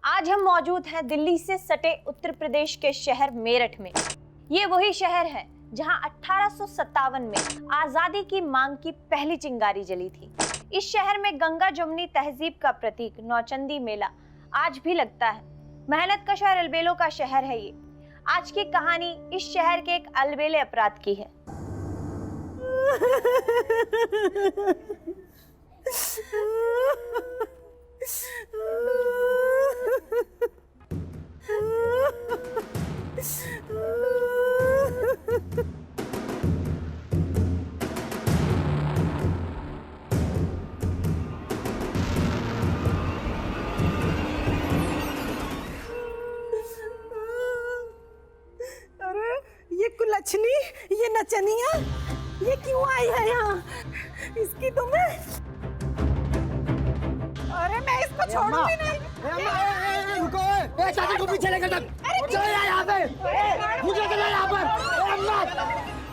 आज हम मौजूद हैं दिल्ली से सटे उत्तर प्रदेश के शहर मेरठ में। ये वही शहर है जहां 1857 में आजादी की मांग की पहली चिंगारी जली थी। इस शहर में गंगा जमुनी तहजीब का प्रतीक नौचंदी मेला आज भी लगता है। मेहनत कश और अलबेलों का शहर है ये। आज की कहानी इस शहर के एक अलबेले अपराध की है। अरे ये कुलच्छनी, ये नचनिया, ये क्यों आई है यहाँ? इसकी तो मैं इसको छोड़ूंगी नहीं। रुको, चाचा को पीछे लेकर चल। चलो यहाँ पे, मुझे चलो यहाँ पर।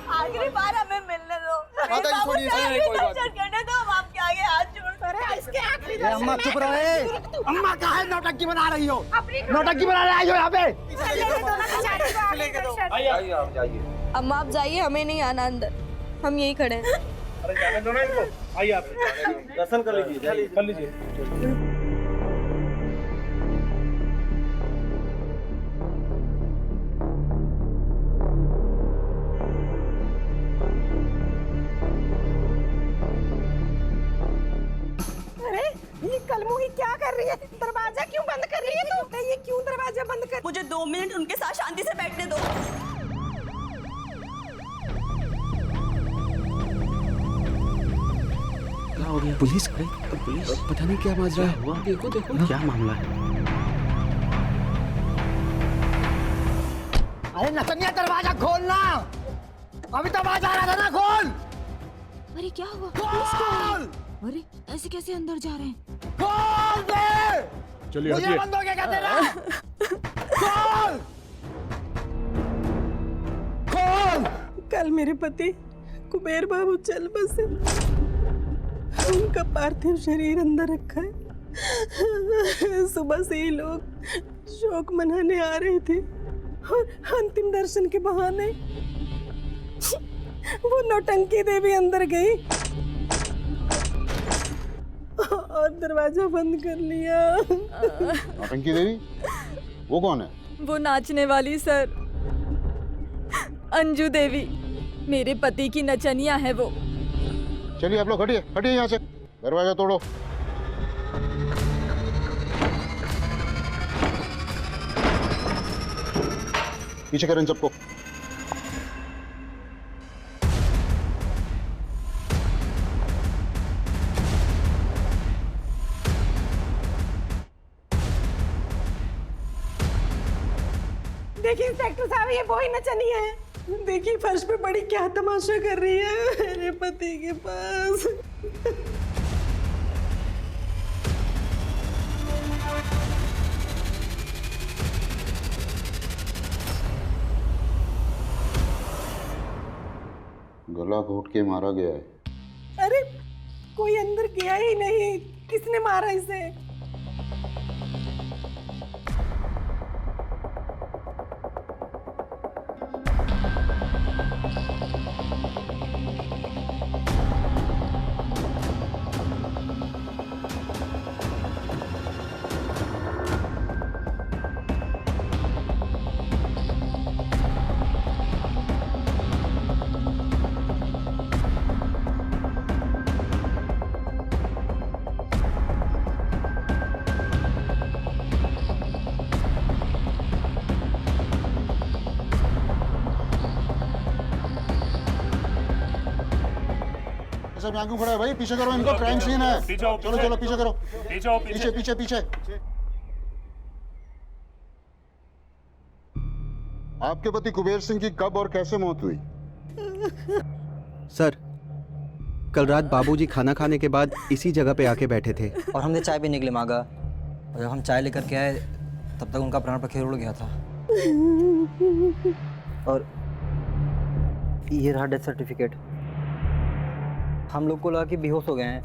आखिरी बार हमें मिलने दो। माता जी छोड़िए, दर्शन करने दो, हम आपके आगे हाथ जोड़। अरे इसके आखिरी दर्शन। अम्मा चुप रहो। अम्मा कहाँ है? नौटंकी बना रही हो? नौटंकी बना रही हो यहाँ पे? आइए आप जाइए। अम्मा आप जाइए, हमें नहीं आना अंदर, हम यहीं खड़े हैं। अरे जाने दो ना इनको। आइए आप दर्शन कर लीजिए, कर लीजिए। अरे ये कलमुही क्या कर रही है? दरवाजा क्यों बंद कर रही है तू? ये क्यों दरवाजा बंद कर? मुझे 2 मिनट उनके साथ शांति से बैठने दो। क्या हो गया? पुलिस पता नहीं क्या माजरा है। देखो क्या मामला है। अरे नचनिया दरवाजा खोलना। अभी तो आवाज आ रहा था ना, खोल। अरे क्या हुआ? खोल। अरे ऐसे कैसे अंदर जा रहे हैं? खोल दे। चलिए मुझे बंद हो गया क्या तेरा? खोल। खोल। कल मेरे पति कुबेर बाबू चल बसे। उनका पार्थिव शरीर अंदर रखा है। सुबह से ही लोग शोक मनाने आ रहे थे और अंतिम दर्शन के बहाने वो नौटंकी देवी अंदर गई और दरवाजा बंद कर लिया। नौटंकी देवी? वो कौन है? वो नाचने वाली सर, अंजू देवी, मेरे पति की नचनिया है वो। चलिए आप लोग हटिए, हटिए यहाँ से। दरवाजा तोड़ो। पीछे करें सबको। देखिए इंस्पेक्टर साहब, ये वही नचनी है। देखिए फर्श पे बड़ी क्या तमाशा कर रही है मेरे पति के पास। गला घोट के मारा गया है। अरे कोई अंदर गया ही नहीं, किसने मारा इसे? सब यहाँ क्यों खड़ा है भाई? पीछे करो इनको, क्राइम सीन है। चलो चलो पीछे करो। पीछे पीछे पीछे। आपके पति कुबेर सिंह की कब और कैसे मौत हुई? सर, कल रात बाबूजी खाना खाने के बाद इसी जगह पे आके बैठे थे और हमने चाय पीने के लिए मांगा और जब हम चाय लेकर के आए तब तक उनका प्राण पखेरु उड़ गया था। और ये रहा डेथ सर्टिफिकेट। हम लोग को लगा कि बेहोश हो गए हैं,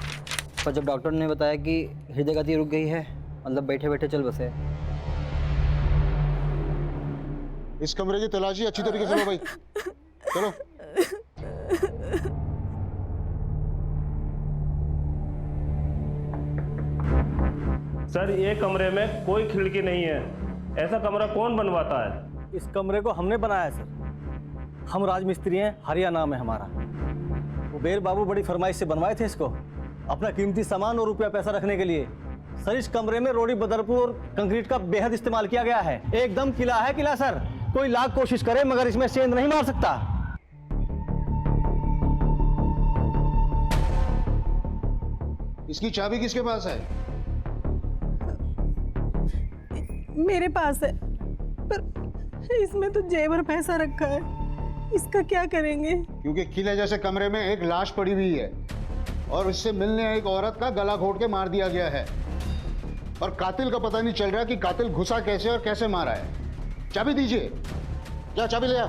पर जब डॉक्टर ने बताया कि हृदय गति रुक गई है, मतलब बैठे बैठे चल बसे, इस कमरे की तलाशी अच्छी तरीके से लो भाई, चलो। सर ये कमरे में कोई खिड़की नहीं है, ऐसा कमरा कौन बनवाता है? इस कमरे को हमने बनाया सर, हम राजमिस्त्री हैं, हरिया नाम है हमारा। कुबेर बाबू बड़ी फरमाइश से बनवाए थे इसको, अपना कीमती सामान और रुपया पैसा रखने के लिए। सर इस कमरे में रोड़ी बदरपुर और कंक्रीट का बेहद इस्तेमाल किया गया है। एकदम किला है किला सर, कोई लाख कोशिश करे मगर इसमें सेंध नहीं मार सकता। इसकी चाबी किसके पास है? मेरे पास है, पर इसमें तो जेवर पैसा रखा है, इसका क्या करेंगे? क्योंकि किले जैसे कमरे में एक लाश पड़ी हुई है और इससे मिलने एक औरत का गला घोट के मार दिया गया है, और कातिल का पता नहीं चल रहा कि कातिल घुसा कैसे और कैसे मारा है। चाबी दीजिए, क्या चाबी ले आ।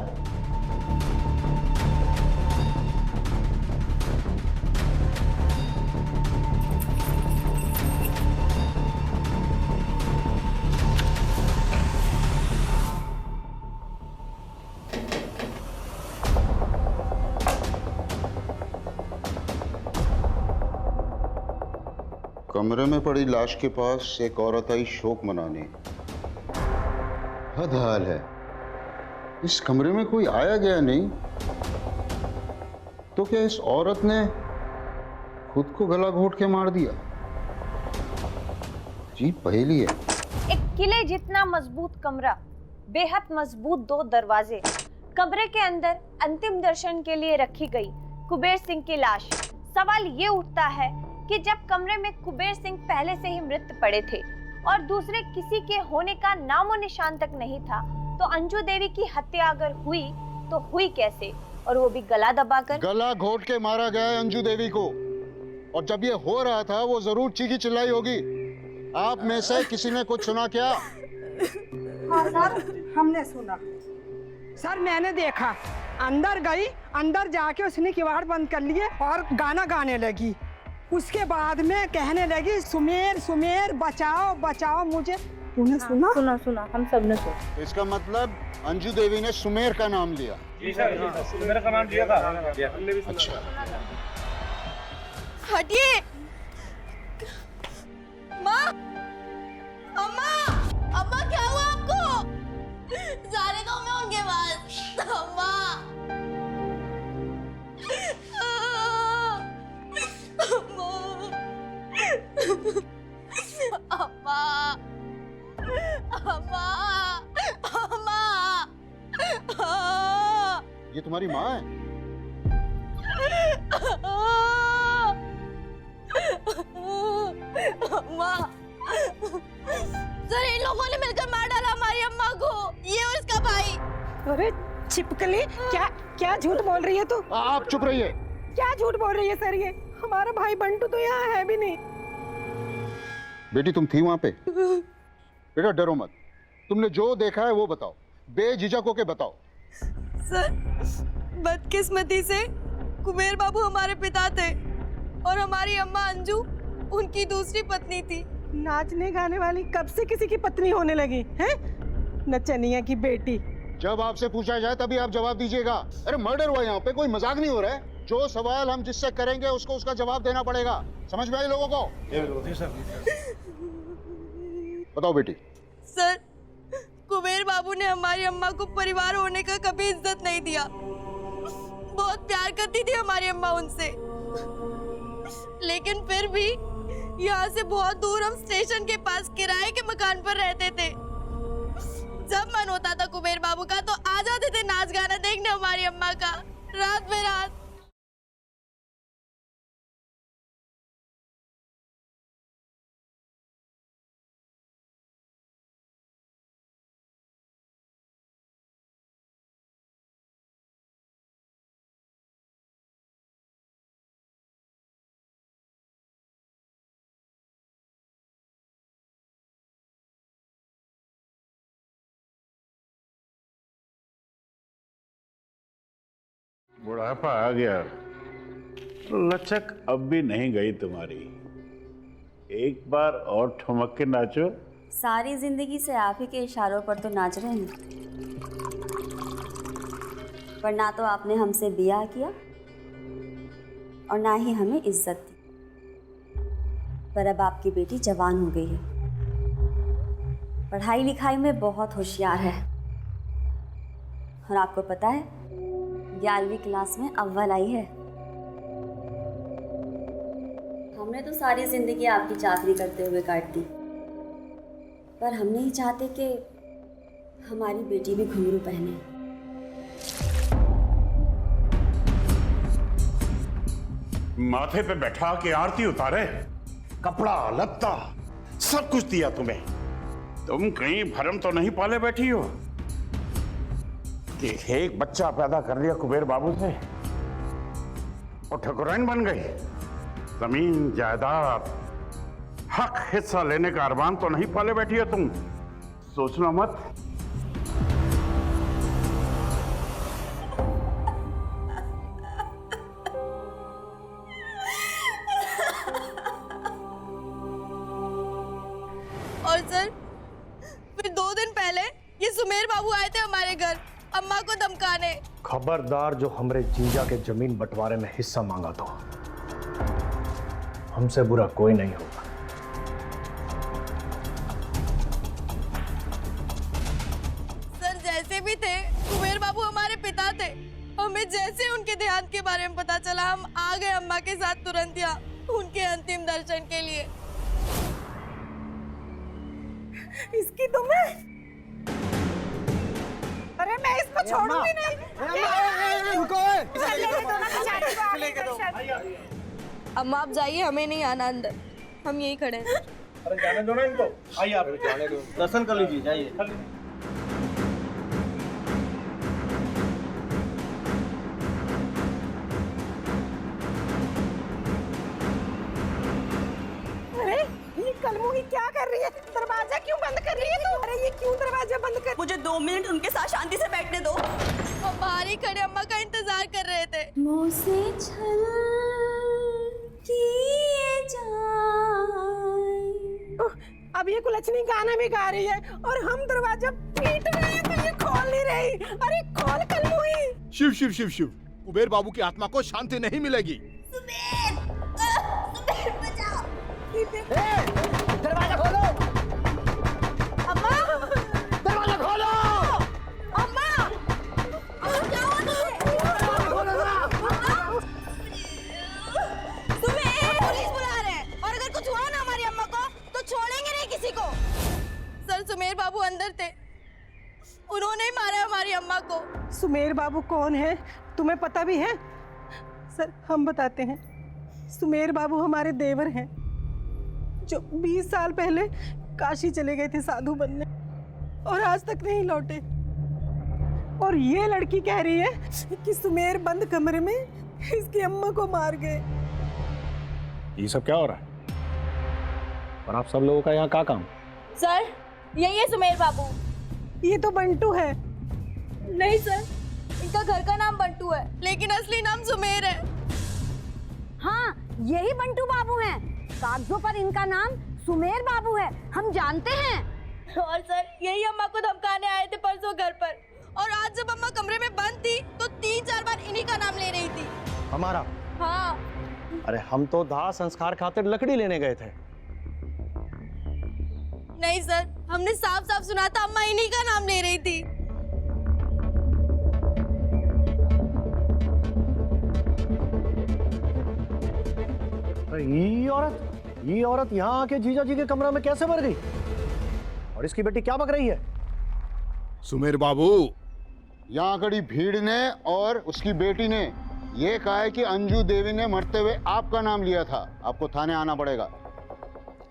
कमरे में पड़ी लाश के पास एक औरत आई शोक मनाने। हद हाल है, इस कमरे में कोई आया गया नहीं, तो क्या इस औरत ने खुद को गला घोट के मार दिया? जी पहेली है। एक किले जितना मजबूत कमरा, बेहद मजबूत 2 दरवाजे, कमरे के अंदर अंतिम दर्शन के लिए रखी गई कुबेर सिंह की लाश। सवाल ये उठता है कि जब कमरे में कुबेर सिंह पहले से ही मृत पड़े थे और दूसरे किसी के होने का नामो निशान तक नहीं था, तो अंजू देवी की हत्या अगर हुई तो हुई कैसे, और वो भी गला दबाकर? गला घोट के मारा गया है अंजू देवी को, और जब ये हो रहा था वो जरूर चीखी चिल्लाई होगी। आप में से किसी ने कुछ सुना क्या? हाँ सर, हमने सुना। सर मैंने देखा, अंदर गई, अंदर जाके उसने किवाड़ बंद कर लिए और गाना गाने लगी। उसके बाद में कहने लगी सुमेर सुमेर बचाओ बचाओ मुझे। तूने सुना? सुना सुना, हम सब ने सुना। इसका मतलब अंजू देवी ने सुमेर का नाम लिया। जी सर, सुमेर का नाम लिया था। अच्छा, हटिए। माँ, अम्मा, अम्मा क्या हुआ आपको? जाने दो मैं उनके पास। अम्मा, अम्मा, अम्मा, अम्मा, अम्मा। ये तुम्हारी माँ है? अम्मा, सर इन लोगों ने मिलकर मार डाला हमारी अम्मा को, ये और इसका भाई। अरे छिपकली, क्या क्या झूठ बोल रही है तू? आप चुप रहिए। क्या झूठ बोल रही है सर? ये हमारा भाई बंटू तो यहाँ है भी नहीं। बेटी तुम थी वहां पे? बेटा डरो मत, तुमने जो देखा है वो बताओ, बेझिझक होके बताओ। सर बदकिस्मती से कुबेर बाबू हमारे पिता थे और हमारी अम्मा अंजू उनकी दूसरी पत्नी थी। नाचने गाने वाली कब से किसी की पत्नी होने लगी है? नचनिया की बेटी। जब आपसे पूछा जाए तभी आप जवाब दीजिएगा। अरे मर्डर हुआ यहाँ पे, कोई मजाक नहीं हो रहा है। जो सवाल हम जिससे करेंगे उसको उसका जवाब देना पड़ेगा। समझ में आई लोगों को? बताओ बेटी। सर कुबेर बाबू ने हमारी अम्मा को परिवार होने का कभी इज्जत नहीं दिया। बहुत प्यार करती थी हमारी अम्मा उनसे, लेकिन फिर भी यहाँ से बहुत दूर हम स्टेशन के पास किराए के मकान पर रहते थे। जब मन होता था कुबेर बाबू का तो आ जाते थे नाच गाना देखने हमारी अम्मा का, रात में रात। बुढ़ापा आ गया, लचक अब भी नहीं गई तुम्हारी। एक बार और ठुमक के नाचो। सारी जिंदगी से आप ही के इशारों पर तो नाच रहे हैं। पर ना तो आपने हमसे ब्याह किया और ना ही हमें इज्जत दी। पर अब आपकी बेटी जवान हो गई है, पढ़ाई लिखाई में बहुत होशियार है, और आपको पता है 11वीं क्लास में अव्वल आई है। हमने तो सारी जिंदगी आपकी चाकरी करते हुए काट दी, पर हम नहीं चाहते कि हमारी बेटी भी घुंघरू पहने। माथे पे बैठा के आरती उतारे, कपड़ा लत्ता सब कुछ दिया तुम्हें। तुम कहीं भरम तो नहीं पाले बैठी हो कि एक बच्चा पैदा कर लिया कुबेर बाबू से और ठकुराइन बन गई। जमीन जायदाद हक हिस्सा लेने का अरमान तो नहीं पाले बैठी हो तुम। सोचना मत। और सर फिर 2 दिन पहले ये सुमेर बाबू आए थे हमारे घर अम्मा को धमकाने। खबरदार जो हमरे जीजा के जमीन बंटवारे में हिस्सा मांगा तो हमसे बुरा कोई नहीं होगा। सर जैसे भी थे कुबेर बाबू हमारे पिता थे। हमें जैसे उनके देहांत के बारे में पता चला हम आ गए अम्मा के साथ तुरंत यहाँ उनके अंतिम दर्शन के लिए। इसकी तुम्हें, अरे मैं इसको छोड़ूंगी नहीं। अम्मा आप जाइए, हमें नहीं आना अंदर, हम यही खड़े हैं। अरे जाने दो ना इनको। आइए आप जाने दो, दर्शन कर लीजिए, जाइए। अरे ये कलमुही क्या कर रही है? दरवाजा क्यों बंद कर रही है तू? अरे ये क्यों दरवाजा बंद कर? मुझे 2 मिनट उनके साथ शांति से बैठने दो। हम बाहर ही खड़े अम्मा का इंतजार कर रहे थे। मुँह से छल किए जाए। अब ये कुलचनी गाना भी गा रही है और हम दरवाजा पीट रहे हैं तो ये खोल नहीं रही। अरे खोल कलमुही। शिव शिव शिव शिव, कुबेर बाबू की आत्मा को शांति नहीं मिलेगी। सुमेर, सुमेर बचाओ। दरवाजा खोलो। अम्मा दरवाजा खोलो। अम्मा सुमेर, पुलिस बुला रहे हैं और अगर कुछ हुआ ना हमारी अम्मा को तो छोड़ेंगे नहीं किसी को। सर सुमेर बाबू अंदर थे, उन्होंने ही मारा हमारी अम्मा को। सुमेर बाबू कौन है तुम्हें पता भी है? सर हम बताते हैं। सुमेर बाबू हमारे देवर हैं जो 20 साल पहले काशी चले गए थे साधु बनने और आज तक नहीं लौटे। और ये लड़की कह रही है कि सुमेर बंद कमरे में इसकी अम्मा को मार गए। ये सब क्या हो रहा है? और आप सब लोगों का यहाँ क्या काम? सर यही है सुमेर बाबू। ये तो बंटू है। नहीं सर, इनका घर का नाम बंटू है लेकिन असली नाम सुमेर है। हाँ यही बंटू बाबू हैं। कागजों पर इनका नाम सुमेर बाबू है, हम जानते हैं। और सर यही अम्मा को धमकाने आए थे परसों घर पर, और आज जब अम्मा कमरे में बंद थी तो 3-4 बार इन्हीं का नाम ले रही थी। हमारा? हाँ। अरे हम तो दाह संस्कार खातिर लकड़ी लेने गए थे। नहीं सर, हमने साफ साफ सुना था अम्मा इन्हीं का नाम ले रही थी। ये औरत यहाँ आके जीजा जी के कमरा में कैसे मर गई? और इसकी बेटी क्या बक रही है? सुमेर बाबू, यहाँ खड़ी भीड़ ने और उसकी बेटी ने ये कहा है कि अंजू देवी ने मरते हुए आपका नाम लिया था। आपको थाने आना पड़ेगा।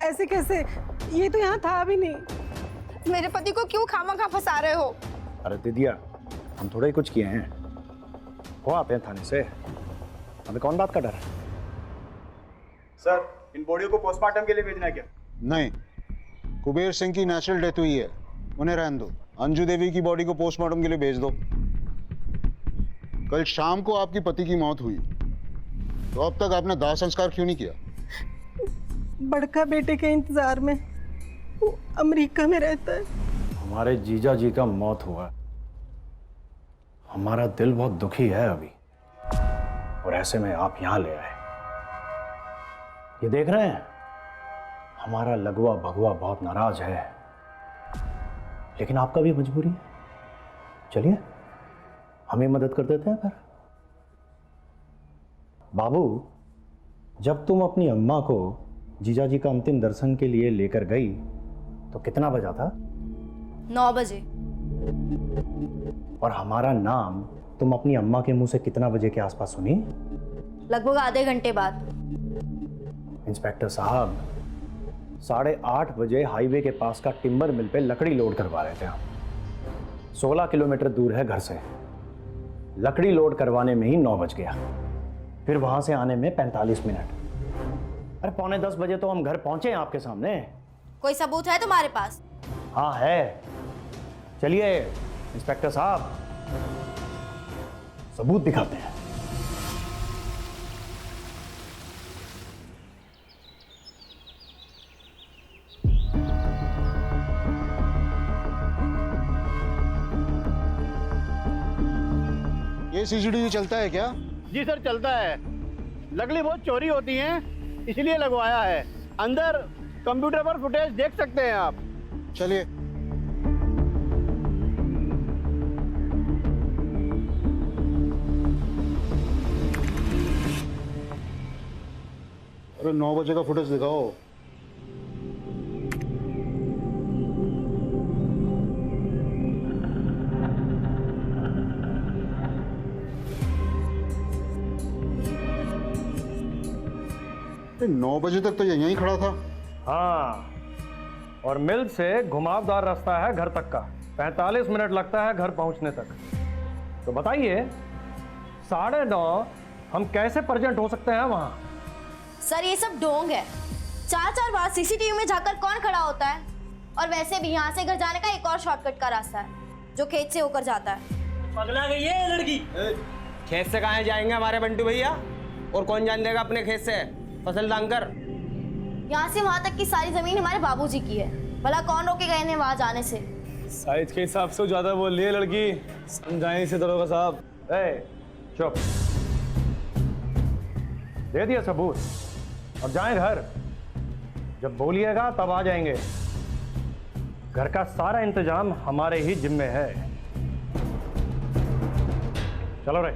ऐसे कैसे? ये तो यहाँ था भी नहीं। मेरे पति को क्यों खामखा फंसा रहे हो? अरे दीदिया, हम थोड़ा ही कुछ किए हैं। हो आते हैं थाने से, हमें कौन बात का डर है? सर इन बॉडियों को पोस्टमार्टम के लिए भेजना है क्या? नहीं, कुबेर सिंह की नेचुरल डेथ हुई है, उन्हें रहने दो। अंजू देवी की बॉडी को पोस्टमार्टम के लिए भेज दो। कल शाम को आपकी पति की मौत हुई, तो अब तक आपने दाह संस्कार क्यों नहीं किया? बड़का बेटे के इंतजार में, वो अमेरिका में रहता है। हमारे जीजा जी का मौत हुआ, हमारा दिल बहुत दुखी है अभी, और ऐसे में आप यहां ले आए। ये देख रहे हैं, हमारा लगुआ भगुआ बहुत नाराज है, लेकिन आपका भी मजबूरी है। चलिए हम ही मदद कर देते हैं फिर। बाबू, जब तुम अपनी अम्मा को जीजाजी का अंतिम दर्शन के लिए लेकर गई तो कितना बजा था? 9 बजे। और हमारा नाम तुम अपनी अम्मा के मुंह से कितना बजे के आसपास सुनी? लगभग आधे घंटे बाद। इंस्पेक्टर साहब, 8:30 बजे हाईवे के पास का टिम्बर मिल पे लकड़ी लोड करवा रहे थे हम। 16 किलोमीटर दूर है घर से। लकड़ी लोड करवाने में ही 9 बज गया, फिर वहां से आने में 45 मिनट। अरे 9:45 बजे तो हम घर पहुंचे हैं आपके सामने। कोई सबूत है तुम्हारे पास? हाँ है। चलिए इंस्पेक्टर साहब, सबूत दिखाते हैं। ये सीसीटीवी चलता है क्या? जी सर, चलता है। लकड़ी बहुत चोरी होती है, इसलिए लगवाया है। अंदर कंप्यूटर पर फुटेज देख सकते हैं आप। चलिए। अरे 9 बजे का फुटेज दिखाओ। अरे 9 बजे तक तो यहीं खड़ा था। हाँ, और मिल से घुमावदार रास्ता है घर तक का। 45 मिनट लगता है घर पहुंचने तक। तो बताइए 9:30 हम कैसे प्रेजेंट हो सकते हैं वहां? सर ये सब ढोंग है। 4 बार सीसीटीवी में जाकर कौन खड़ा होता है? और वैसे भी यहाँ से घर जाने का एक और शॉर्टकट का रास्ता है जो खेत से होकर जाता है। पगला गई है लड़की। खेत से कहाँ जाएंगे हमारे बंटू भैया? और कौन जान देगा अपने खेत से फसल दांगर? यहाँ से वहाँ तक की सारी जमीन हमारे बाबूजी की है। भला कौन रोके गए हैं वहाँ जाने से? साइज के हिसाब से ज्यादा बोल रही है लड़की। समझाएं इसे दरोगा साहब। चुप। दे दिया सबूत, अब जाएं घर। जब बोलिएगा तब आ जाएंगे। घर का सारा इंतजाम हमारे ही जिम्मे है। चलो रे।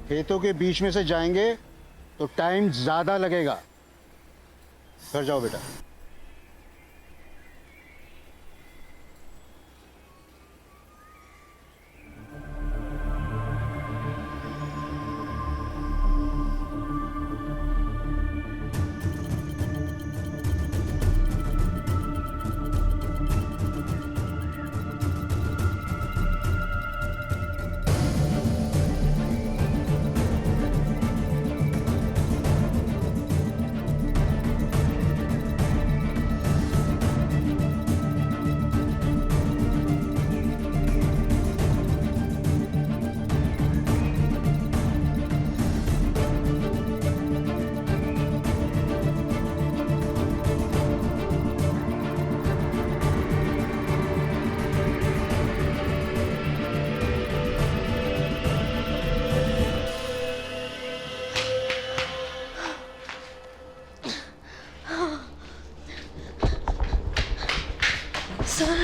खेतों के बीच में से जाएंगे तो टाइम ज्यादा लगेगा। घर जाओ बेटा। सर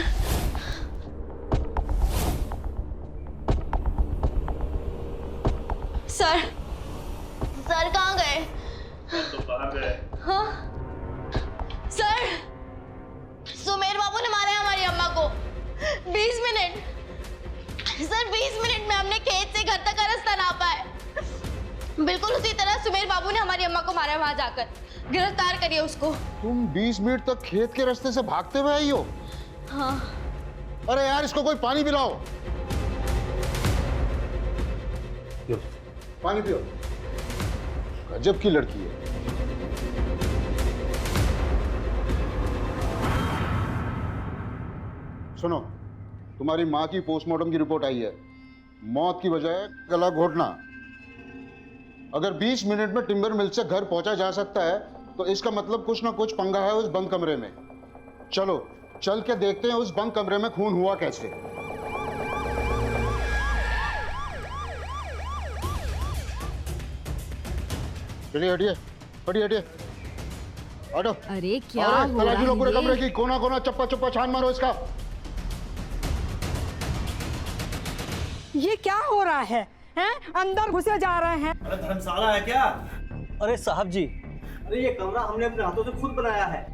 सर कहाँ गए? तो कहाँ गए? हाँ सर, सुमेर बाबू ने मारा है हमारी अम्मा को। 20 मिनट सर, 20 मिनट में हमने खेत से घर तक का रास्ता नापा है। बिल्कुल उसी तरह सुमेर बाबू ने हमारी अम्मा को मारा है। वहां जाकर गिरफ्तार करिए उसको। तुम 20 मिनट तक खेत के रास्ते से भागते हुए आई हो? हाँ। अरे यार, इसको कोई पानी पिलाओ। पानी पियो। गजब की लड़की है। सुनो, तुम्हारी माँ की पोस्टमार्टम की रिपोर्ट आई है। मौत की वजह गला घोटना। अगर 20 मिनट में टिम्बर मिल से घर पहुंचा जा सकता है तो इसका मतलब कुछ ना कुछ पंगा है उस बंद कमरे में। चलो चल के देखते हैं उस बंद कमरे में खून हुआ कैसे। चलिए हटिए हटिए हटिए हटो। अरे क्या हो रहा तलाशी लो पूरे है कमरे की, कोना कोना चप्पा चप्पा छान मारो इसका। ये क्या हो रहा है? हैं? अंदर घुसे जा रहे हैं। अरे धर्मशाला है क्या? अरे साहब जी, अरे ये कमरा हमने अपने हाथों से खुद बनाया है।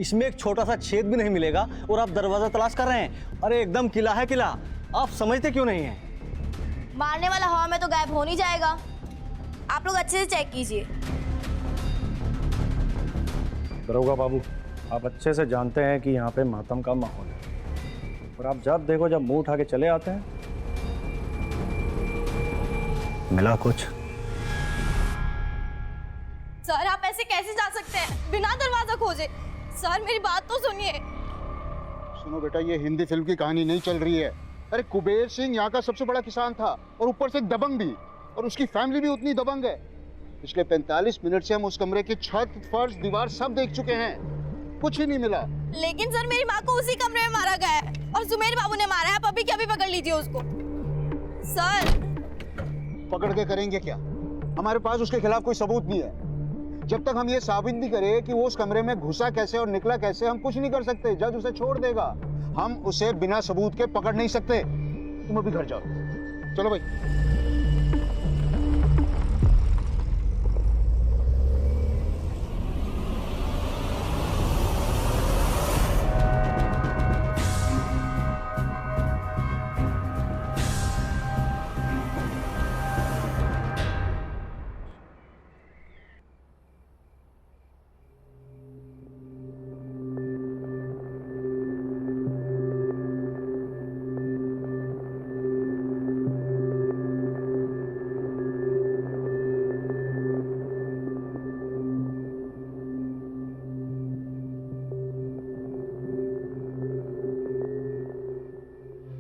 इसमें एक छोटा सा छेद भी नहीं मिलेगा और आप दरवाजा तलाश कर रहे हैं। अरे एकदम किला है किला, आप समझते क्यों नहीं हैं? मारने वाला हवा में तो गायब हो नहीं जाएगा। आप लोग अच्छे से चेक कीजिए। दरोगा बाबू, आप अच्छे से जानते हैं कि यहाँ पे मातम का माहौल है, और आप जब देखो जब मुंह उठा के चले आते हैं। मिला कुछ? सर आप ऐसे कैसे जा सकते हैं बिना दरवाजा खोजे? सर मेरी बात तो सुनिए। सुनो बेटा, ये हिंदी फिल्म की कहानी नहीं चल रही है। अरे कुबेर सिंह यहाँ का सबसे बड़ा किसान था और ऊपर से दबंग भी, और उसकी फैमिली भी उतनी दबंग है। पिछले 45 मिनट से हम उस कमरे की छत, फर्श, दीवार सब देख चुके हैं, कुछ ही नहीं मिला। लेकिन सर मेरी माँ को उसी कमरे में मारा गया है और सुमेर बाबू ने मारा है। आप अभी क्या भी पकड़ लीजिए उसको। सर पकड़ के करेंगे क्या? हमारे पास उसके खिलाफ कोई सबूत नहीं है। जब तक हम ये साबित नहीं करें कि वो उस कमरे में घुसा कैसे और निकला कैसे, हम कुछ नहीं कर सकते। जज उसे छोड़ देगा, हम उसे बिना सबूत के पकड़ नहीं सकते। तुम अभी घर जाओ, चलो भाई।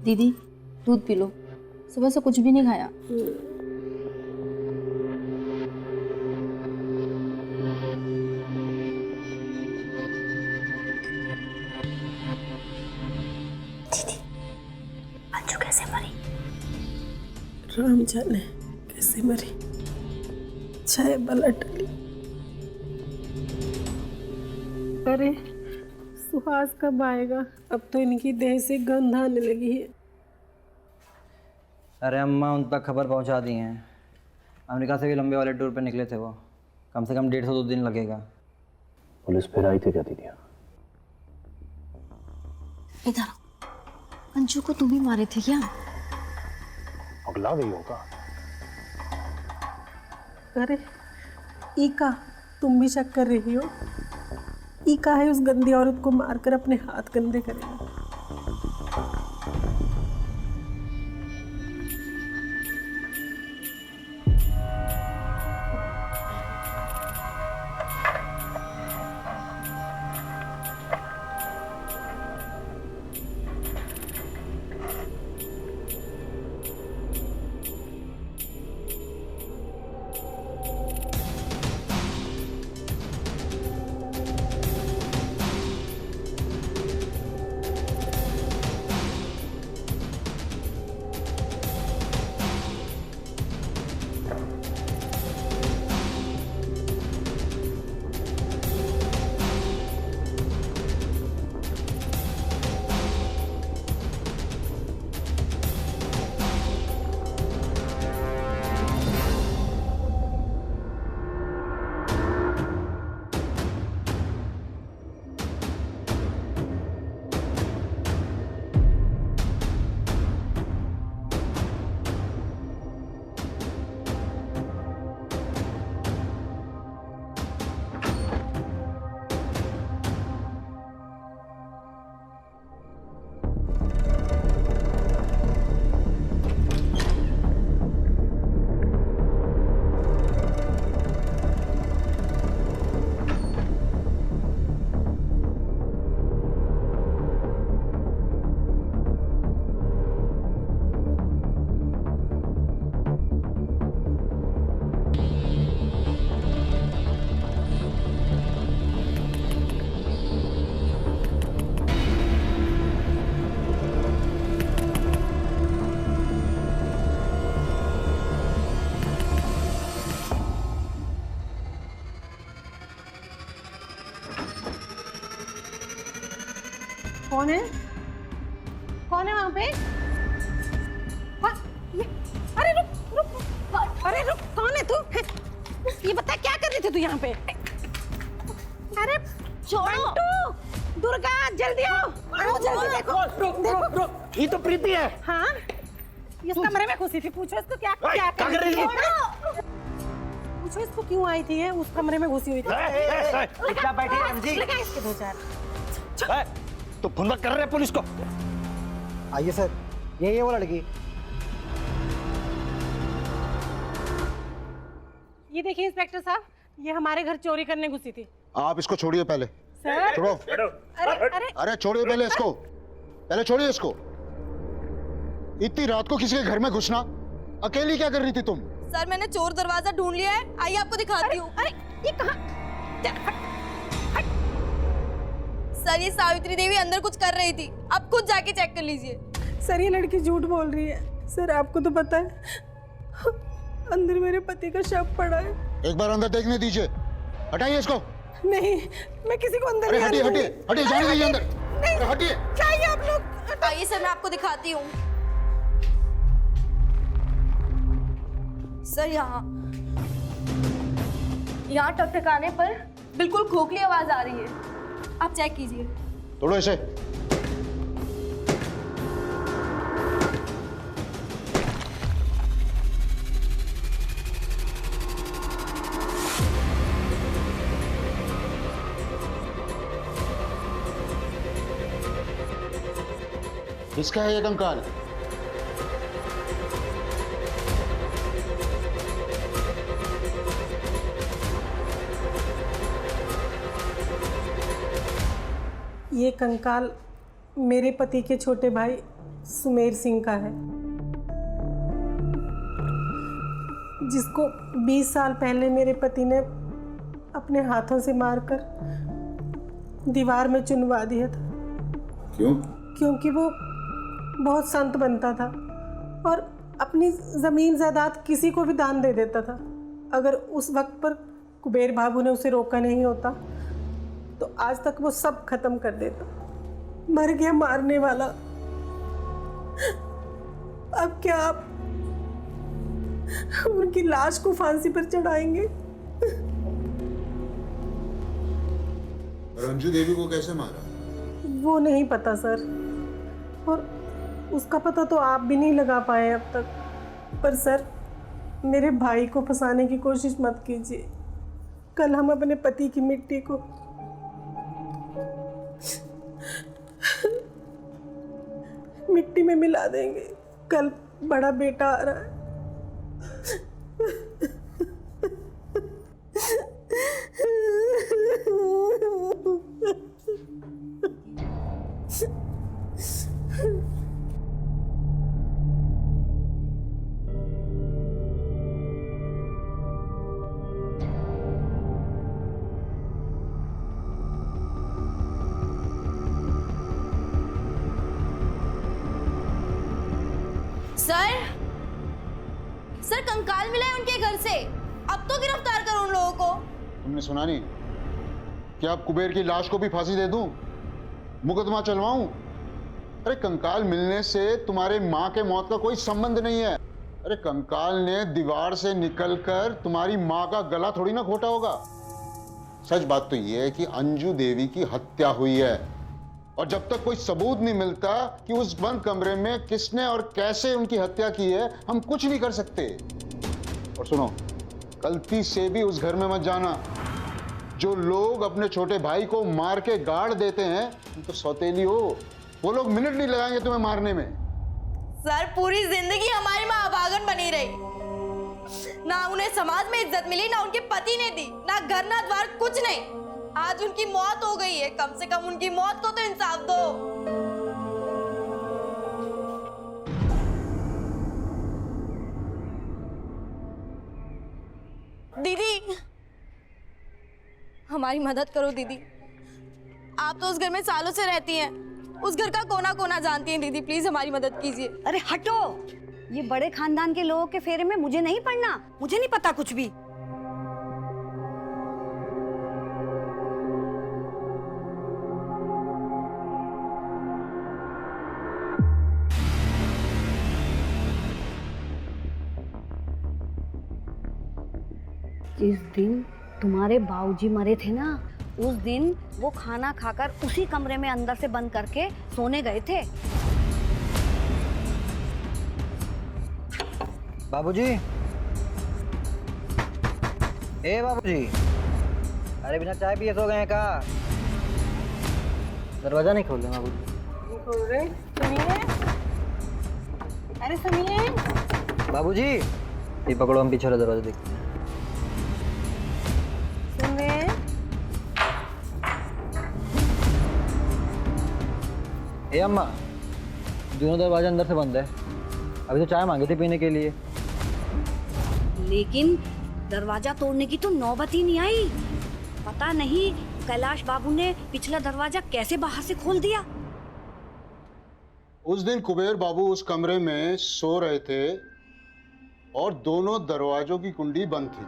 दीदी दूध पी लो, सुबह से कुछ भी नहीं खाया। दीदी अंजू कैसे मरी? राम जाने कैसे मरी, चाहे बला टली। अरे सुहास कब आएगा? अब तो इनकी देह से गंध आने लगी है। अरे अम्मा उन तक खबर पहुंचा दी हैं। अमेरिका से भी लंबे वाले टूर पे निकले थे वो। कम से कम 150-2 दिन लगेगा। पुलिस फिर आई थी क्या दीदी? इधर अंजू को तुम ही मारे थे क्या? अगला गई होगा। अरे ईका, तुम भी शक कर रही हो? ईका है उस गंदी औरत को मारकर अपने हाथ गंदे करेगा। कौन है? कौन है वहाँ पे? अरे रुक, कौन है तू? ये बता क्या कर रही थी तू यहाँ पे? अरे छोड़ो, दुर्गा जल्दी आओ, जल्दी देखो। ये तो प्रीति है। हाँ, इस कमरे में घुसी थी, पूछो इसको क्या कर रही है? पूछो इसको क्यों आई थी? उस कमरे में घुसी हुई थी। क्या बैठी है जी? लगा इसके 2-4। तो फोन कर रहे हैं पुलिस को। आइए सर, ये वो लड़की। ये देखिए इंस्पेक्टर साहब, ये हमारे घर चोरी करने घुसी थी। आप इसको छोड़िए पहले। सर? छोड़ो। अरे छोड़िए पहले इसको, पहले छोड़िए इसको। इतनी रात को किसी के घर में घुसना, अकेली क्या कर रही थी तुम? सर मैंने चोर दरवाजा ढूंढ लिया है, आइए आपको दिखाती हूँ। अरे ये कहाँ? सर ये सावित्री देवी अंदर कुछ कर रही थी, आप खुद जाके चेक कर लीजिए। सर ये लड़की झूठ बोल रही है। सर आपको तो पता है, अंदर मेरे पति का शव पड़ा है। एक बार अंदर देखने दीजिए। हटाइए इसको। नहीं, मैं किसी को अंदर अरे नहीं हटिए आने हटिए दूंगी। हटिए, जाने दीजिए अंदर। नहीं, अरे हटिए। क्या ये आप लोग? आइए सर मैं आपको दिखाती हूँ। सर यहाँ टकटकाने पर बिल्कुल खोखली आवाज आ रही है, आप चेक कीजिए। तोड़ो इसे। किसका है ये कंकाल? ये कंकाल मेरे पति के छोटे भाई सुमेर सिंह का है, जिसको 20 साल पहले मेरे पति ने अपने हाथों से मारकर दीवार में चुनवा दिया था। क्यों? क्योंकि वो बहुत संत बनता था और अपनी ज़मीन जायदाद किसी को भी दान दे देता था। अगर उस वक्त पर कुबेर बाबू ने उसे रोका नहीं होता तो आज तक वो सब खत्म कर देता। मर गया मारने वाला। अब क्या आप उनकी लाश को फांसी पर चढ़ाएंगे? रंजू देवी को कैसे मारा? वो नहीं पता सर, और उसका पता तो आप भी नहीं लगा पाए अब तक। पर सर मेरे भाई को फंसाने की कोशिश मत कीजिए। कल हम अपने पति की मिट्टी को मिट्टी में मिला देंगे। कल बड़ा बेटा आ रहा है। सर कंकाल मिला है उनके घर से, अब तो गिरफ्तार करो उन लोगों को। तुमने सुना नहीं? क्या आप कुबेर की लाश को भी फांसी दे दूं? मुकदमा चलवाऊं? अरे कंकाल मिलने से तुम्हारे माँ के मौत का कोई संबंध नहीं है। अरे कंकाल ने दीवार से निकलकर तुम्हारी माँ का गला थोड़ी ना घोटा होगा। सच बात तो यह है कि अंजू देवी की हत्या हुई है, और जब तक कोई सबूत नहीं मिलता कि उस बंद कमरे में किसने और कैसे उनकी हत्या की है, हम कुछ नहीं कर सकते। और सुनो, गलती से भी उस घर में मत जाना। जो लोग अपने छोटे भाई को मार के गाड़ देते हैं, तुम तो सौतेली हो। वो लोग मिनट नहीं लगाएंगे तुम्हें मारने में। सर पूरी जिंदगी हमारी माँ अभागन बनी रही, ना उन्हें समाज में इज्जत मिली, ना उनके पति ने दी, ना घर ना द्वार, कुछ नहीं। आज उनकी मौत हो गई है, कम से कम उनकी मौत को तो इंसाफ दो। दीदी हमारी मदद करो दीदी, आप तो उस घर में सालों से रहती हैं, उस घर का कोना कोना जानती हैं। दीदी प्लीज हमारी मदद कीजिए। अरे हटो, ये बड़े खानदान के लोगों के फेरे में मुझे नहीं पड़ना, मुझे नहीं पता कुछ भी। जिस दिन तुम्हारे बाबूजी मरे थे ना, उस दिन वो खाना खाकर उसी कमरे में अंदर से बंद करके सोने गए थे। बाबूजी, ए बाबूजी, अरे बिना चाय पिए सो गए हैं का? दरवाजा नहीं खोल रहे बाबूजी। नहीं खोल रहे, सुनिए, अरे सुनिए बाबूजी, ये पकड़ो, हम पीछे वाला दरवाजा देखते हैं। सुनिए, ए अम्मा, दोनों दरवाजा अंदर से बंद है। अभी तो चाय मांगी थी पीने के लिए। लेकिन दरवाजा तोड़ने की तो नौबत ही नहीं आई। पता नहीं कैलाश बाबू ने पिछला दरवाजा कैसे बाहर से खोल दिया। उस दिन कुबेर बाबू उस कमरे में सो रहे थे और दोनों दरवाजों की कुंडी बंद थी,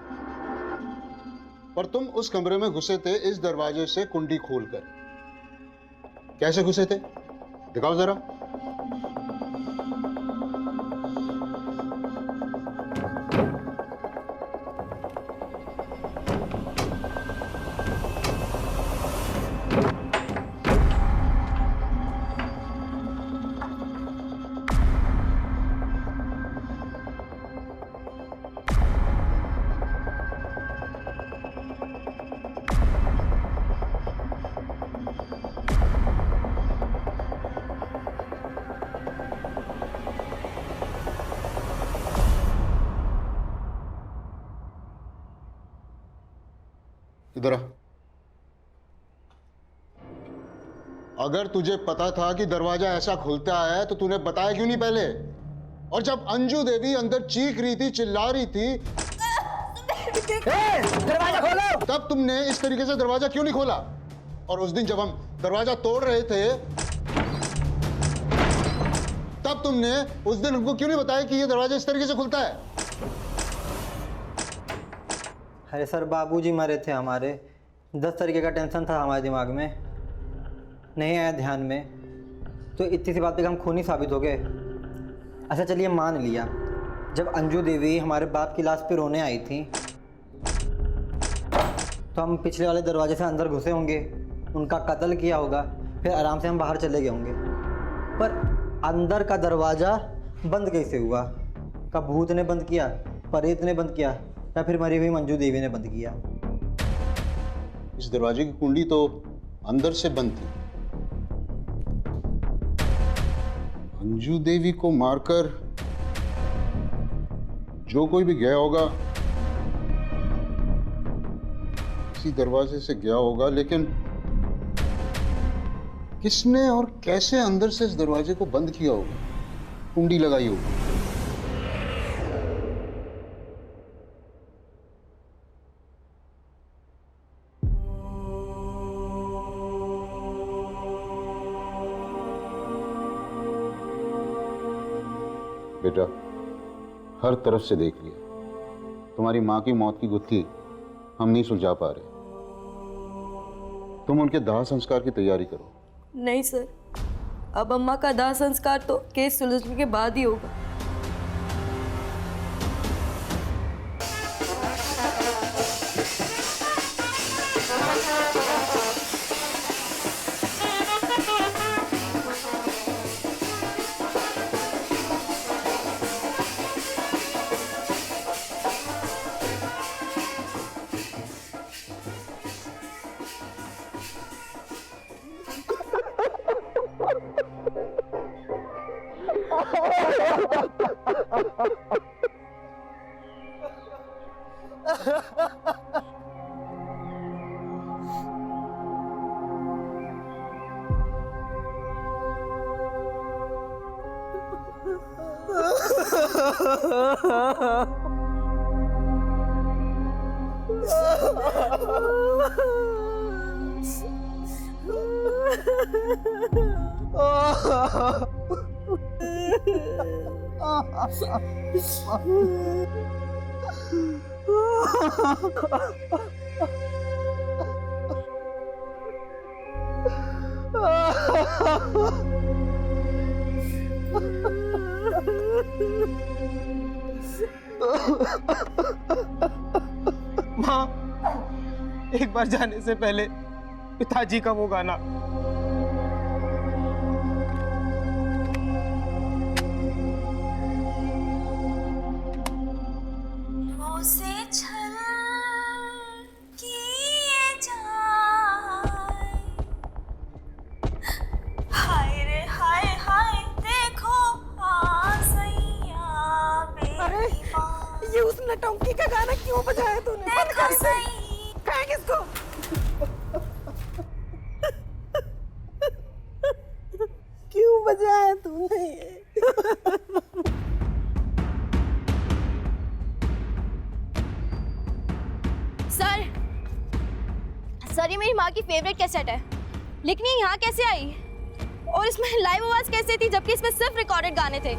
पर तुम उस कमरे में घुसे थे इस दरवाजे से कुंडी खोलकर। कैसे घुसे थे, दिखाओ जरा। इधर आ। अगर तुझे पता था कि दरवाजा ऐसा खुलता है तो तूने बताया क्यों नहीं पहले? और जब अंजू देवी अंदर चीख रही थी, चिल्ला रही थी, दरवाजा खोलो, तब तुमने इस तरीके से दरवाजा क्यों नहीं खोला? और उस दिन जब हम दरवाजा तोड़ रहे थे तब तुमने उस दिन हमको क्यों नहीं बताया कि ये दरवाजा इस तरीके से खुलता है? अरे सर, बाबूजी मरे थे हमारे, 10 तरीके का टेंशन था हमारे दिमाग में, नहीं आया ध्यान में, तो इतनी सी बात पे हम खूनी साबित हो गए। अच्छा चलिए मान लिया, जब अंजू देवी हमारे बाप की लाश पे रोने आई थी तो हम पिछले वाले दरवाजे से अंदर घुसे होंगे, उनका कत्ल किया होगा, फिर आराम से हम बाहर चले गए होंगे। पर अंदर का दरवाज़ा बंद कैसे हुआ? कब भूत ने बंद किया, परेत ने बंद किया, या फिर मरी हुई मंजू देवी ने बंद किया? इस दरवाजे की कुंडी तो अंदर से बंद थी। अंजू देवी को मारकर जो कोई भी गया होगा इसी दरवाजे से गया होगा, लेकिन किसने और कैसे अंदर से इस दरवाजे को बंद किया होगा, कुंडी लगाई होगी? बेटा, हर तरफ से देख लिया, तुम्हारी माँ की मौत की गुत्थी हम नहीं सुलझा पा रहे। तुम उनके दाह संस्कार की तैयारी करो। नहीं सर, अब अम्मा का दाह संस्कार तो केस सुलझने के बाद ही होगा। एक बार जाने से पहले पिताजी का वो गाना। मुझसे छल किए जाए, हाय रे हाय हाय देखो आसैया बेईमान। ये उस नटंकी का गाना क्यों बजाया तूने? बंद कर इसे। फेंक इसको। क्यों बजाया तूने ये? सर ये मेरी माँ की फेवरेट कैसेट है, लेकिन ये यहाँ कैसे आई? और इसमें लाइव आवाज कैसे थी जबकि इसमें सिर्फ रिकॉर्डेड गाने थे?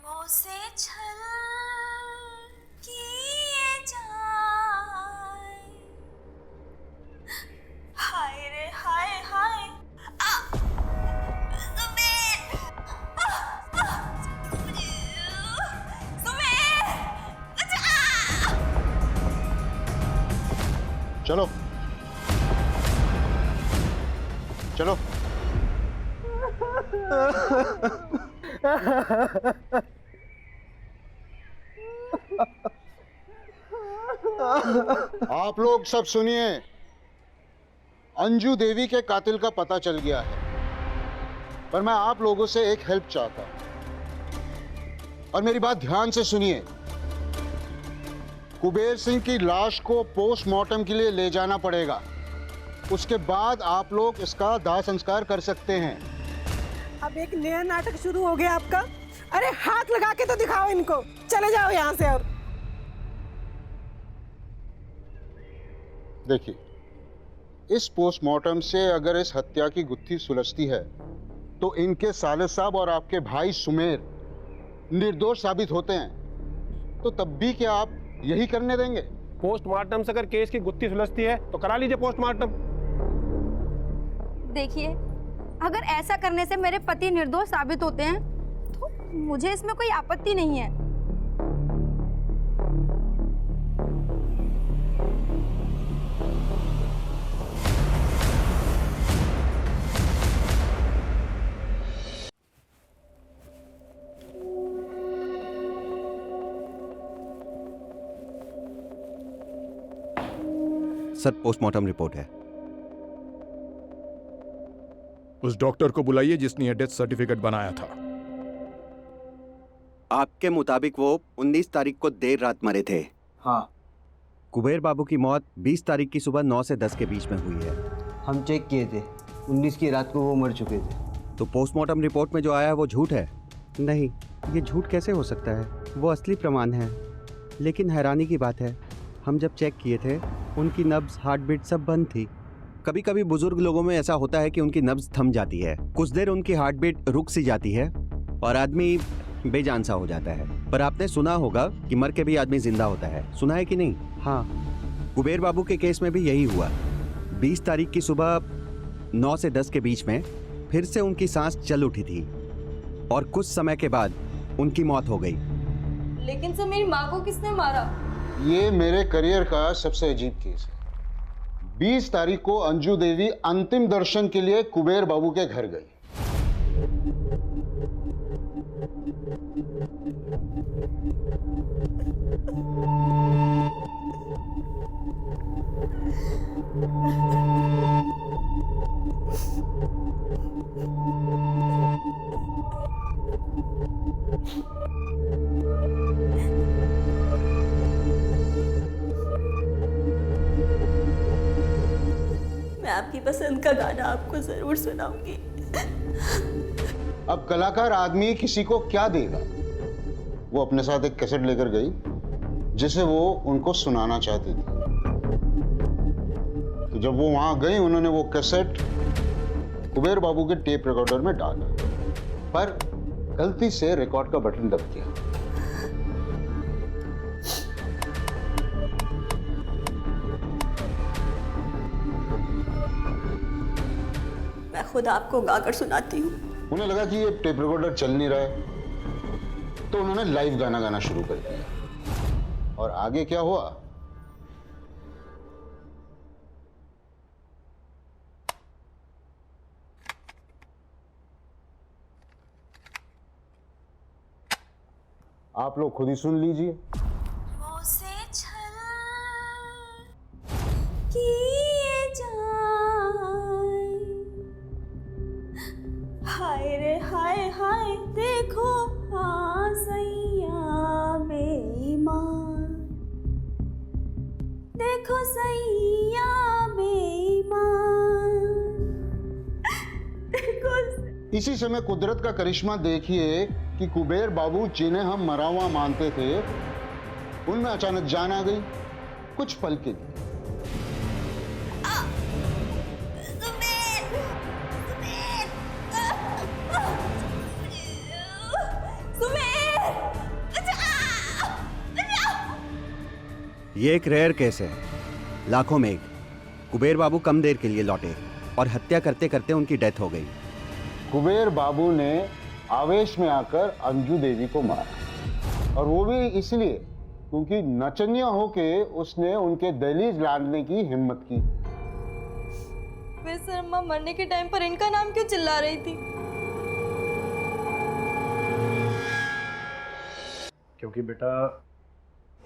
मुझसे छल किए जाए, हाय रे हाय हाय। चलो चलो। आप लोग सब सुनिए, अंजू देवी के कातिल का पता चल गया है, पर मैं आप लोगों से एक हेल्प चाहता हूं और मेरी बात ध्यान से सुनिए। कुबेर सिंह की लाश को पोस्टमार्टम के लिए ले जाना पड़ेगा, उसके बाद आप लोग इसका दाह संस्कार कर सकते हैं। अब एक नया नाटक शुरू हो गया आपका। अरे हाथ लगा के तो दिखाओ इनको, चले जाओ यहाँ से। और देखिए, इस पोस्टमार्टम से अगर इस हत्या की गुत्थी सुलझती है तो इनके साले साहब और आपके भाई सुमेर निर्दोष साबित होते हैं, तो तब भी क्या आप यही करने देंगे? पोस्टमार्टम से अगर केस की गुत्थी सुलझती है तो करा लीजिए पोस्टमार्टम। देखिए, अगर ऐसा करने से मेरे पति निर्दोष साबित होते हैं तो मुझे इसमें कोई आपत्ति नहीं है। सर, पोस्टमार्टम रिपोर्ट है। उस डॉक्टर को बुलाइए जिसने यह डेथ सर्टिफिकेट बनाया था। आपके मुताबिक वो 19 तारीख को देर रात मरे थे। हाँ। कुबेर बाबू की मौत 20 तारीख की सुबह 9 से 10 के बीच में हुई है। हम चेक किए थे, 19 की रात को वो मर चुके थे। तो पोस्टमार्टम रिपोर्ट में जो आया है वो झूठ है? नहीं, ये झूठ कैसे हो सकता है? वो असली प्रमाण है। लेकिन हैरानी की बात है, हम जब चेक किए थे उनकी नब्ज, हार्ट बीट सब बंद थी। कभी कभी बुजुर्ग लोगों में ऐसा होता है कि उनकी नब्ज थम जाती है, कुछ देर उनकी हार्ट बीट रुक सी जाती है और आदमी बेजान सा हो जाता है। पर आपने सुना होगा कि मर के भी आदमी जिंदा होता है, सुना है कि नहीं? हाँ, कुबेर बाबू के केस में भी यही हुआ। 20 तारीख की सुबह 9 से 10 के बीच में फिर से उनकी सांस चल उठी थी और कुछ समय के बाद उनकी मौत हो गई। लेकिन सर, मेरी माँ को किसने मारा? ये मेरे करियर का सबसे अजीब केस है। 20 तारीख को अंजू देवी अंतिम दर्शन के लिए कुबेर बाबू के घर गई। मैं आपकी पसंद का गाना आपको जरूर सुनाऊंगी। अब कलाकार आदमी किसी को क्या देगा? वो अपने साथ एक कैसेट लेकर गई जिसे वो उनको सुनाना चाहती थी। तो जब वो वहां गई, उन्होंने वो कैसेट कुबेर बाबू के टेप रिकॉर्डर में डाला, पर गलती से रिकॉर्ड का बटन दब गया। मैं खुद आपको गाकर सुनाती हूँ। उन्हें लगा कि ये टेप रिकॉर्डर चल नहीं रहा है, तो तो उन्होंने लाइव गाना गाना शुरू कर दिया। और आगे क्या हुआ? आप लोग खुद ही सुन लीजिए। हाय रे हाय हाय देखो सैया बेईमान, देखो सैया बेईमान, देखो। इसी समय कुदरत का करिश्मा देखिए कि कुबेर बाबू जिन्हें हम मरा हुआ मानते थे, उनमें अचानक जान आ गई कुछ पल के लिए। ये एक रेयर केस है, लाखों में एक। कुबेर बाबू कम देर के लिए लौटे और हत्या करते करते उनकी डेथ हो गई। कुबेर बाबू ने आवेश में आकर अंजू देवी को मारा, और वो भी इसलिए क्योंकि नचनिया होके उसने उनके दहलीज लांघने की हिम्मत की। वैसे अम्मा मरने के टाइम पर इनका नाम क्यों चिल्ला रही थी? क्योंकि बेटा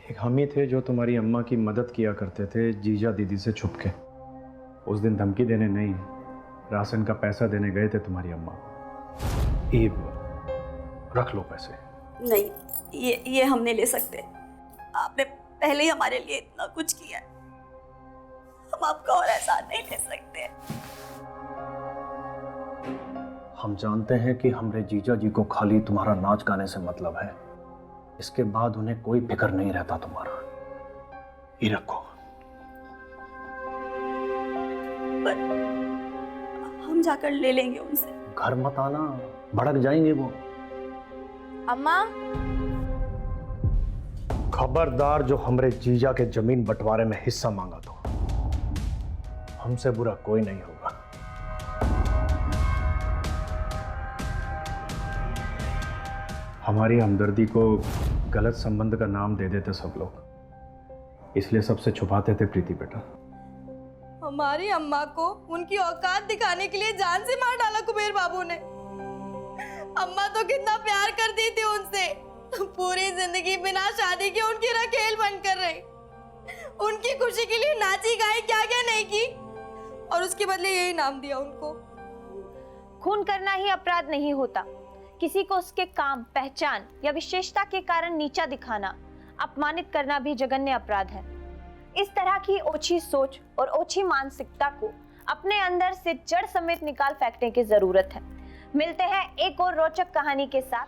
एक हम ही थे जो तुम्हारी अम्मा की मदद किया करते थे जीजा दीदी से छुप के। उस दिन धमकी देने नहीं, राशन का पैसा देने गए थे तुम्हारी अम्मा। रख लो पैसे। नहीं, ये हम नहीं ले सकते। आपने पहले ही हमारे लिए इतना कुछ किया है, हम आपका और एहसान नहीं ले सकते। हम जानते हैं कि हमरे जीजा जी को खाली तुम्हारा नाच गाने से मतलब है, इसके बाद उन्हें कोई फिक्र नहीं रहता तुम्हारा। ये रखो। पर हम जाकर ले लेंगे उनसे। घर मत आना, भड़क जाएंगे वो। अम्मा, खबरदार जो हमरे जीजा के जमीन बंटवारे में हिस्सा मांगा तो हमसे बुरा कोई नहीं होगा। हमारी हमदर्दी को गलत संबंध का नाम दे देते सब लोग, इसलिए सबसे छुपाते थे प्रीति बेटा। हमारी अम्मा को उनकी औकात दिखाने के लिए जान से मार डाला कुबेर बाबू ने। अम्मा तो कितना प्यार करती थी उनसे, पूरी जिंदगी बिना शादी के उनकी रखेल बनकर रही। उनकी खुशी के लिए नाची गाई, क्या क्या नहीं की, और उसके बदले यही नाम दिया उनको। खून करना ही अपराध नहीं होता, किसी को उसके काम, पहचान या विशेषता के कारण नीचा दिखाना, अपमानित करना भी जघन्य अपराध है। इस तरह की ओछी सोच और ओछी मानसिकता को अपने अंदर से जड़ समेत निकाल फेंकने की जरूरत है। मिलते हैं एक और रोचक कहानी के साथ।